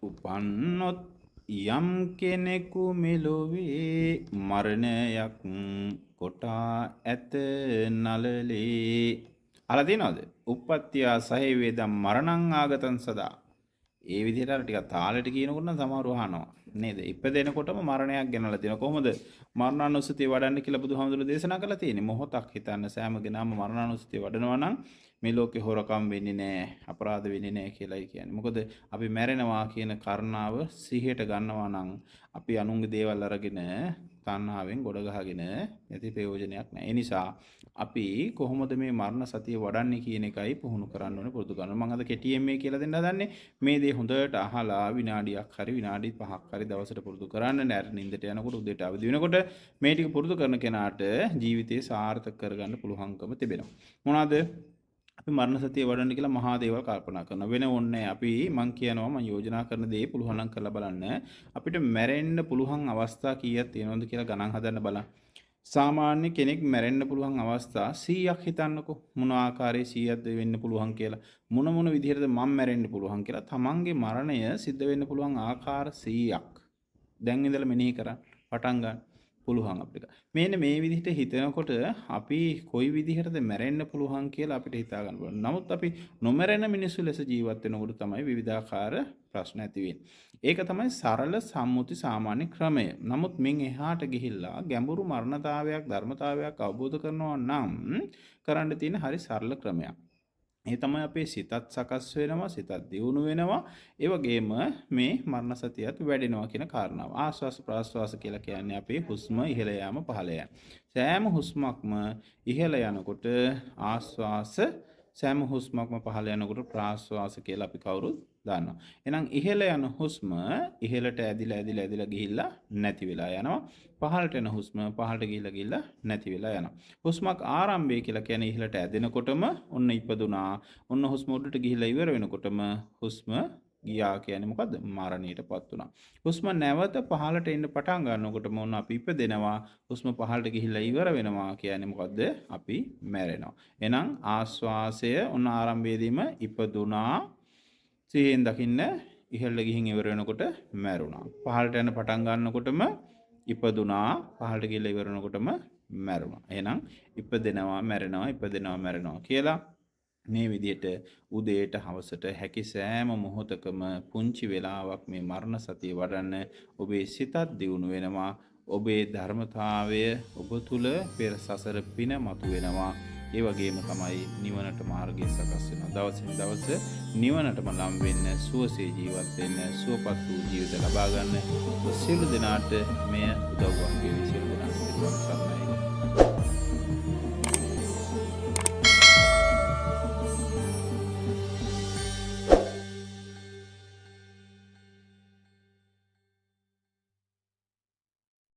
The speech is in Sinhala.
උපන්නොත් යම් කෙනෙකු මෙලොවේ මරණයක් කොටා ඇත නලලේ. අහලා තියෙනවද? උප්පත්තියා සහේ වේදම් මරණං ආගතං සදා. ඒ විදිහට අර ටිකක් තාලෙට කියනකොට නම් සමහරව අහනවා. නේද? ඉපදෙනකොටම මරණයක් ගෙනලා තියෙනවා. කොහොමද මරණානුස්සතිය වඩන්න කියලා බුදුහාමුදුරුවෝ දේශනා කරලා තියෙන්නේ? මොහොතක් හිතන්න සෑම කෙනාම මරණානුස්සතිය වඩනවා නම් මේ ලෝකේ හොරකම් වෙන්නේ නැහැ, අපරාධ වෙන්නේ නැහැ කියලායි කියන්නේ. මොකද අපි මැරෙනවා කියන කාරණාව සිහියට ගන්නවා නම් අපි අනුන්ගේ දේවල් අරගෙන තණ්හාවෙන් ගොඩ ගහගෙන නැති ප්‍රයෝජනයක් නැහැ. ඒ නිසා අපි කොහොමද මේ මරණ සතිය වඩන්නේ කියන එකයි පුහුණු කරන්න ඕනේ, පුරුදු කරන්න. මම අද කෙටියෙන් මේ කියලා දෙන්න හදන්නේ මේ දේ හොඳට අහලා විනාඩියක් හරි විනාඩි 5ක් හරි දවසට පුරුදු කරන්න. නැර නින්දට යනකොට උදේට අවදි වෙනකොට මේ ටික පුරුදු කරන කෙනාට ජීවිතේ සාර්ථක කරගන්න පුළුවන්කම තිබෙනවා. මොනවාද? අපි මරණ සතිය වඩන්න කියලා මහා දේවල් කල්පනා කරනවා. වෙන ඕනේ අපි මං කියනවා මං යෝජනා කරන දේ පුළුවන් නම් කරලා බලන්න. අපිට මැරෙන්න පුළුවන් අවස්ථා කීයක් තියෙනවද කියලා ගණන් හදන්න බලන්න. සාමාන්‍ය කෙනෙක් මැරෙන්න පුළුවන් අවස්ථා 100ක් හිතන්නකෝ. මොන ආකාරයේ 100ක්ද වෙන්න පුළුවන් කියලා. මොන විදිහටද මම මැරෙන්න පුළුවන් කියලා. තමන්ගේ මරණය සිද්ධ වෙන්න පුළුවන් ආකාර 100ක්. දැන් ඉඳලා මෙනෙහි කරන්න පටන් ගන්න. පුළුවන් අපිට. මෙන්න මේ විදිහට හිතනකොට අපි කොයි විදිහටද මැරෙන්න පුළුවන් කියලා අපිට හිතා ගන්න පුළුවන්. නමුත් අපි නොමැරෙන මිනිස්සු ලෙස ජීවත් වෙනකොට තමයි විවිධාකාර ප්‍රශ්න ඇති වෙන්නේ. ඒක තමයි සරල සම්මුති සාමාන්‍ය ක්‍රමය. නමුත් මින් එහාට ගිහිල්ලා ගැඹුරු මරණතාවයක් ධර්මතාවයක් අවබෝධ කරනවා නම් කරන්න තියෙන හරි සරල ක්‍රමයක්. ඒ තමයි අපේ සිතත් සකස් වෙනවා, සිතත් දියුණු වෙනවා. ඒ වගේම මේ මරණ සතියත් වැඩෙනවා කියන කාරණාව. ආස්වාස ප්‍රාස්වාස කියලා කියන්නේ අපේ හුස්ම ඉහළ යාම පහළ යාම. සෑම හුස්මක්ම ඉහළ යනකොට ආස්වාස, සෑම හුස්මක්ම පහළ යනකොට ප්‍රාස්වාස කියලා අපි කවුරුත් දන්නවා. එහෙනම් ඉහළ යන හුස්ම ඉහළට ඇදිලා ගිහිල්ලා නැති වෙලා යනවා. පහළට යන හුස්ම පහළට ගිහිල්ලා නැති වෙලා යනවා. හුස්මක් ආරම්භය කියලා කියන්නේ ඉහළට ඇදෙනකොටම ඔන්න ඉපදුනා. ඔන්න හුස්ම උඩට ගිහිල්ලා ඉවර වෙනකොටම හුස්ම ගියා කියන්නේ මොකද්ද? මරණයටපත් වුණා. හුස්ම නැවත පහළට එන්න පටන් ගන්නකොටම ඔන්න අපි ඉපදෙනවා. හුස්ම පහළට ගිහිල්ලා ඉවර වෙනවා කියන්නේ මොකද්ද? අපි මැරෙනවා. එහෙනම් ආස්වාසය ඔන්න ආරම්භයේදීම ඉපදුනා. සිහියෙන් දකින්න ඉහළ ගිහින් ඉවර වෙනකොට මැරුණා. පහළට යන පටන් ගන්නකොටම ඉපදුනා. පහළට ගිහිල්ලා ඉවර වෙනකොටම මැරුණා. එහෙනම් ඉපදෙනවා මැරෙනවා ඉපදෙනවා මැරෙනවා කියලා මේ විදිහට උදේට හවසට හැකි සෑම මොහොතකම පුංචි වෙලාවක් මේ මරණ සතිය වඩන්න ඔබේ සිතත් දියුණු වෙනවා. ඔබේ ධර්මතාවය ඔබ තුල පෙර සසර පින මතුවෙනවා. ඒ වගේම තමයි නිවනට මාර්ගය සකස් වෙනවා. දවසින් දවස නිවනටම ලම් වෙන්න, සුවසේ ජීවත් වෙන්න, සුවපත් වූ ජීවිත ලබා ගන්න සියලු දෙනාට මෙය උදව්